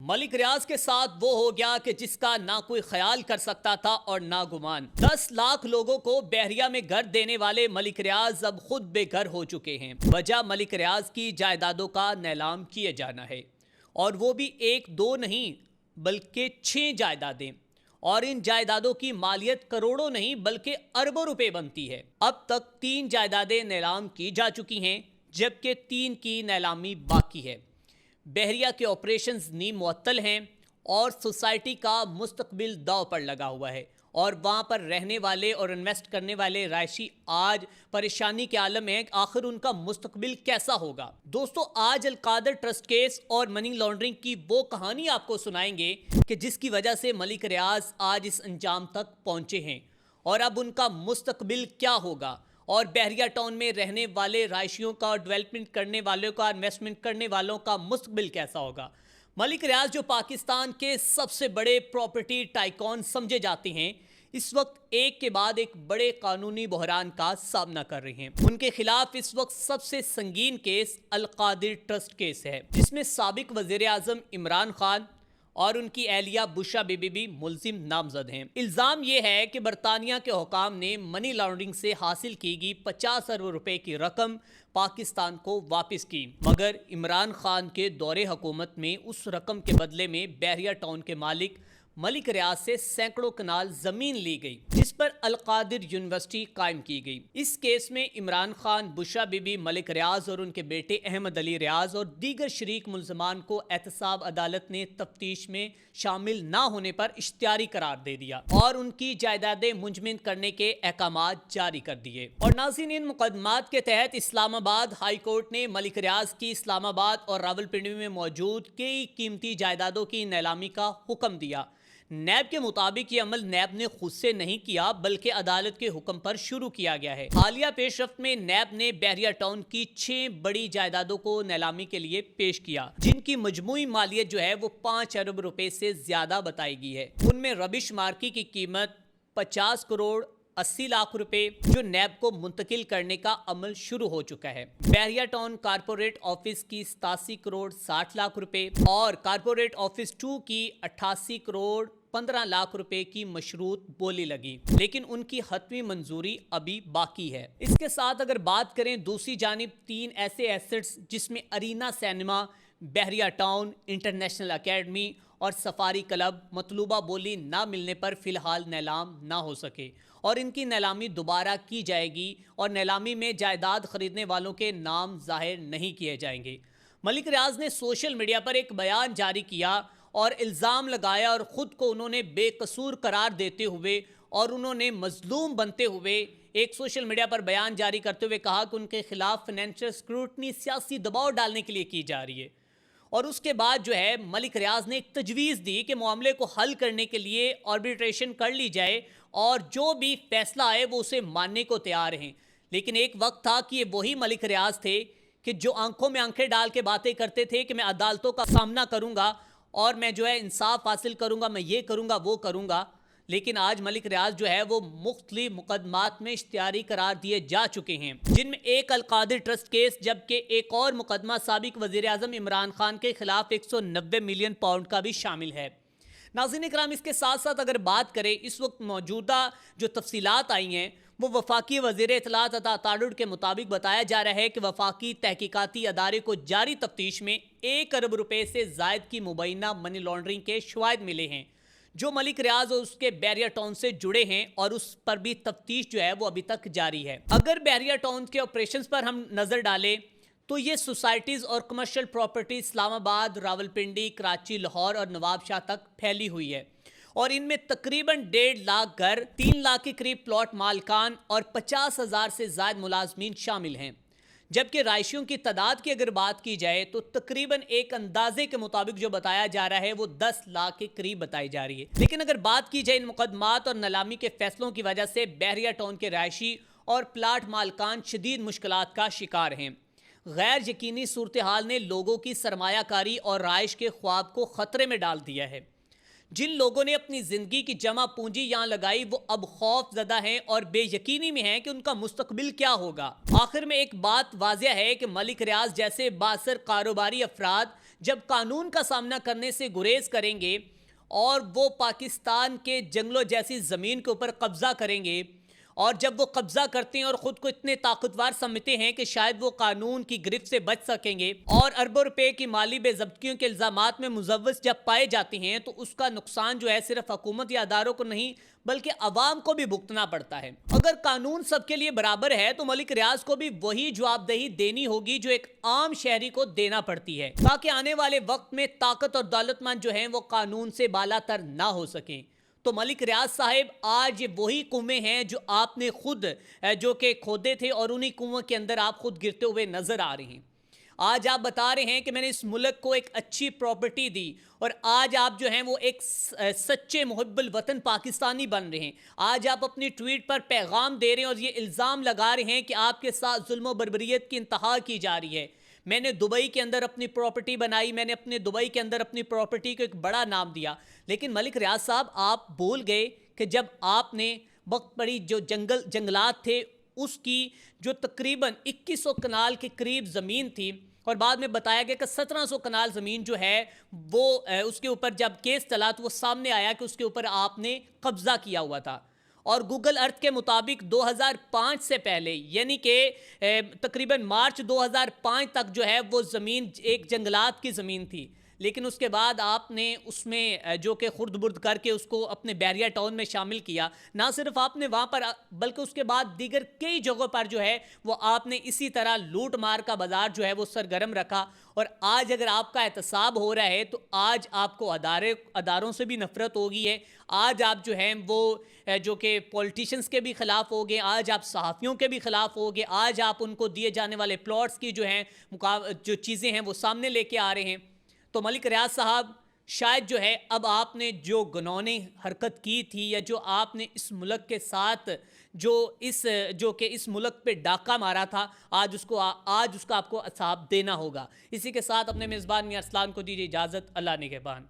ملک ریاض کے ساتھ وہ ہو گیا کہ جس کا نہ کوئی خیال کر سکتا تھا اور نہ گمان۔ 10 لاکھ لوگوں کو بحریہ میں گھر دینے والے ملک ریاض اب خود بے گھر ہو چکے ہیں۔ وجہ ملک ریاض کی جائیدادوں کا نیلام کیے جانا ہے، اور وہ بھی 1 2 نہیں بلکہ 6 جائیدادیں، اور ان جائیدادوں کی مالیت کروڑوں نہیں بلکہ اربوں روپے بنتی ہے۔ اب تک 3 جائیدادیں نیلام کی جا چکی ہیں، جبکہ 3 کی نیلامی باقی ہے۔ بحریہ کے آپریشنز نیم معطل ہیں اور سوسائٹی کا مستقبل داؤ پر لگا ہوا ہے، اور وہاں پر رہنے والے اور انویسٹ کرنے والے رہائشی آج پریشانی کے عالم میں آخر ان کا مستقبل کیسا ہوگا۔ دوستو، آج القادر ٹرسٹ کیس اور منی لانڈرنگ کی وہ کہانی آپ کو سنائیں گے کہ جس کی وجہ سے ملک ریاض آج اس انجام تک پہنچے ہیں، اور اب ان کا مستقبل کیا ہوگا، اور بحریہ ٹاؤن میں رہنے والے رہائشیوں کا اور ڈیولپمنٹ کرنے والوں کا، انویسٹمنٹ کرنے والوں کا مستقبل کیسا ہوگا۔ ملک ریاض جو پاکستان کے سب سے بڑے پراپرٹی ٹائکون سمجھے جاتے ہیں، اس وقت ایک کے بعد ایک بڑے قانونی بحران کا سامنا کر رہے ہیں۔ ان کے خلاف اس وقت سب سے سنگین کیس القادر ٹرسٹ کیس ہے، جس میں سابق وزیر اعظم عمران خان اور ان کی اہلیہ بشرا بی بی بھی ملزم نامزد ہیں۔ الزام یہ ہے کہ برطانیہ کے حکام نے منی لانڈرنگ سے حاصل کی گئی 50 ارب روپے کی رقم پاکستان کو واپس کی، مگر عمران خان کے دور حکومت میں اس رقم کے بدلے میں بحریہ ٹاؤن کے مالک ملک ریاض سے سینکڑوں کنال زمین لی گئی، جس پر القادر یونیورسٹی قائم کی گئی۔ اس کیس میں عمران خان، بشرا بی بی، ملک ریاض اور ان کے بیٹے احمد علی ریاض اور دیگر شریک ملزمان کو احتساب عدالت نے تفتیش میں شامل نہ ہونے پر اشتہاری قرار دے دیا اور ان کی جائیدادیں منجمد کرنے کے احکامات جاری کر دیے۔ اور ناظرین، ان مقدمات کے تحت اسلام آباد ہائی کورٹ نے ملک ریاض کی اسلام آباد اور راولپنڈی میں موجود کئی قیمتی جائیدادوں کی نیلامی کا حکم دیا۔ نیب کے مطابق یہ عمل نیب نے خود سے نہیں کیا بلکہ عدالت کے حکم پر شروع کیا گیا ہے۔ حالیہ پیش رفت میں نیب نے بحریہ ٹاؤن کی 6 بڑی جائیدادوں کو نیلامی کے لیے پیش کیا، جن کی مجموعی مالیت جو ہے وہ 5 ارب روپے سے زیادہ بتائی گئی ہے۔ ان میں ربش مارکی کی قیمت 50 کروڑ 80 لاکھ روپے، جو نیب کو منتقل کرنے کا عمل شروع ہو چکا ہے۔ بحریہ ٹاؤن کارپوریٹ آفس کی 87 کروڑ 60 لاکھ روپے اور کارپوریٹ آفس 2 کی 88 کروڑ 15 لاکھ روپے کی مشروط بولی لگی، لیکن ان کی حتمی منظوری ابھی باقی ہے۔ اس کے ساتھ اگر بات کریں دوسری جانب 3 ایسے ایسٹس جس میں ارینا سینما، بحریہ ٹاؤن، انٹرنیشنل اکیڈمی اور سفاری کلب مطلوبہ بولی نہ ملنے پر فی الحال نیلام نہ ہو سکے، اور ان کی نیلامی دوبارہ کی جائے گی اور نیلامی میں جائیداد خریدنے والوں کے نام ظاہر نہیں کیے جائیں گے۔ ملک ریاض نے سوشل میڈیا پر ایک بیان جاری کیا اور الزام لگایا، اور خود کو انہوں نے بے قصور قرار دیتے ہوئے اور انہوں نے مظلوم بنتے ہوئے ایک سوشل میڈیا پر بیان جاری کرتے ہوئے کہا کہ ان کے خلاف فائنینشل اسکروٹنی، سیاسی دباؤ ڈالنے کے لیے کی جا رہی ہے۔ اور اس کے بعد جو ہے ملک ریاض نے ایک تجویز دی کہ معاملے کو حل کرنے کے لیے آربیٹریشن کر لی جائے، اور جو بھی فیصلہ آئے وہ اسے ماننے کو تیار ہیں۔ لیکن ایک وقت تھا کہ یہ وہی ملک ریاض تھے کہ جو آنکھوں میں آنکھیں ڈال کے باتیں کرتے تھے کہ میں عدالتوں کا سامنا کروں گا اور میں جو ہے انصاف حاصل کروں گا، میں یہ کروں گا وہ کروں گا، لیکن آج ملک ریاض جو ہے وہ مختلف مقدمات میں اشتہاری قرار دیے جا چکے ہیں، جن میں ایک القادر ٹرسٹ کیس، جبکہ ایک اور مقدمہ سابق وزیر اعظم عمران خان کے خلاف 190 ملین پاؤنڈ کا بھی شامل ہے۔ ناظرین اکرام، اس کے ساتھ ساتھ اگر بات کریں اس وقت موجودہ جو تفصیلات آئی ہیں، وہ وفاقی وزیر اطلاعات عطا تاڈر کے مطابق بتایا جا رہا ہے کہ وفاقی تحقیقاتی ادارے کو جاری تفتیش میں 1 ارب روپے سے زائد کی مبینہ منی لانڈرنگ کے شواہد ملے ہیں، جو ملک ریاض اور اس کے بحریہ ٹاؤن سے جڑے ہیں، اور اس پر بھی تفتیش جو ہے وہ ابھی تک جاری ہے۔ اگر بحریہ ٹاؤن کے آپریشنز پر ہم نظر ڈالیں تو یہ سوسائٹیز اور کمرشل پراپرٹی اسلام آباد، راولپنڈی، کراچی، لاہور اور نواب شاہ تک پھیلی ہوئی ہے، اور ان میں تقریباً 1.5 لاکھ گھر، 3 لاکھ کے قریب پلاٹ مالکان اور 50,000 سے زائد ملازمین شامل ہیں، جبکہ رہائشیوں کی تعداد کی اگر بات کی جائے تو تقریباً ایک اندازے کے مطابق جو بتایا جا رہا ہے وہ 10 لاکھ کے قریب بتائی جا رہی ہے۔ لیکن اگر بات کی جائے ان مقدمات اور نیلامی کے فیصلوں کی وجہ سے بحریہ ٹاؤن کے رہائشی اور پلاٹ مالکان شدید مشکلات کا شکار ہیں۔ غیر یقینی صورتحال نے لوگوں کی سرمایہ کاری اور رہائش کے خواب کو خطرے میں ڈال دیا ہے۔ جن لوگوں نے اپنی زندگی کی جمع پونجی یہاں لگائی وہ اب خوف زدہ ہیں اور بے یقینی میں ہیں کہ ان کا مستقبل کیا ہوگا۔ آخر میں ایک بات واضح ہے کہ ملک ریاض جیسے بااثر کاروباری افراد جب قانون کا سامنا کرنے سے گریز کریں گے اور وہ پاکستان کے جنگلوں جیسی زمین کے اوپر قبضہ کریں گے، اور جب وہ قبضہ کرتے ہیں اور خود کو اتنے طاقتور سمجھتے ہیں کہ شاید وہ قانون کی گرفت سے بچ سکیں گے، اور اربوں روپے کی مالی بے ضابطگیوں کے الزامات میں ملوث جب پائے جاتے ہیں، تو اس کا نقصان جو ہے صرف حکومت یا اداروں کو نہیں بلکہ عوام کو بھی بھگتنا پڑتا ہے۔ اگر قانون سب کے لیے برابر ہے تو ملک ریاض کو بھی وہی جواب دہی دینی ہوگی جو ایک عام شہری کو دینا پڑتی ہے، تاکہ آنے والے وقت میں طاقت اور دولت مند جو ہیں وہ قانون سے بالا تر نہ ہو سکیں۔ تو ملک ریاض صاحب، آج یہ وہی کنویں ہیں جو آپ نے خود جو کہ کھودے تھے، اور انہی کنویں کے اندر آپ خود گرتے ہوئے نظر آ رہے ہیں۔ آج آپ بتا رہے ہیں کہ میں نے اس ملک کو ایک اچھی پراپرٹی دی، اور آج آپ جو ہیں وہ ایک سچے محب الوطن پاکستانی بن رہے ہیں۔ آج آپ اپنی ٹویٹ پر پیغام دے رہے ہیں اور یہ الزام لگا رہے ہیں کہ آپ کے ساتھ ظلم و بربریت کی انتہا کی جا رہی ہے۔ میں نے دبئی کے اندر اپنی پراپرٹی بنائی، میں نے اپنے دبئی کے اندر اپنی پراپرٹی کو ایک بڑا نام دیا، لیکن ملک ریاض صاحب آپ بھول گئے کہ جب آپ نے وقت پڑی جو جنگلات تھے اس کی جو تقریباً 2100 کنال کے قریب زمین تھی، اور بعد میں بتایا گیا کہ 1700 کنال زمین جو ہے وہ اس کے اوپر جب کیس چلا تو وہ سامنے آیا کہ اس کے اوپر آپ نے قبضہ کیا ہوا تھا، اور گوگل ارتھ کے مطابق 2005 سے پہلے یعنی کہ تقریباً مارچ 2005 تک جو ہے وہ زمین ایک جنگلات کی زمین تھی، لیکن اس کے بعد آپ نے اس میں جو کہ خرد برد کر کے اس کو اپنے بحریہ ٹاؤن میں شامل کیا۔ نہ صرف آپ نے وہاں پر بلکہ اس کے بعد دیگر کئی جگہوں پر جو ہے وہ آپ نے اسی طرح لوٹ مار کا بازار جو ہے وہ سرگرم رکھا، اور آج اگر آپ کا احتساب ہو رہا ہے تو آج آپ کو اداروں سے بھی نفرت ہوگی ہے، آج آپ جو ہیں وہ جو کہ پولیٹیشنز کے بھی خلاف ہو گئے، آج آپ صحافیوں کے بھی خلاف ہو گئے، آج آپ ان کو دیے جانے والے پلاٹس کی جو ہیں جو چیزیں ہیں وہ سامنے لے کے آ رہے ہیں۔ تو ملک ریاض صاحب، شاید جو ہے اب آپ نے جو گنوانی حرکت کی تھی، یا جو آپ نے اس ملک کے ساتھ جو کہ اس ملک پہ ڈاکہ مارا تھا، آج اس کا آپ کو حساب دینا ہوگا۔ اسی کے ساتھ اپنے میزبان میاں ارسلان کو دیجیے اجازت۔ اللہ نگہبان۔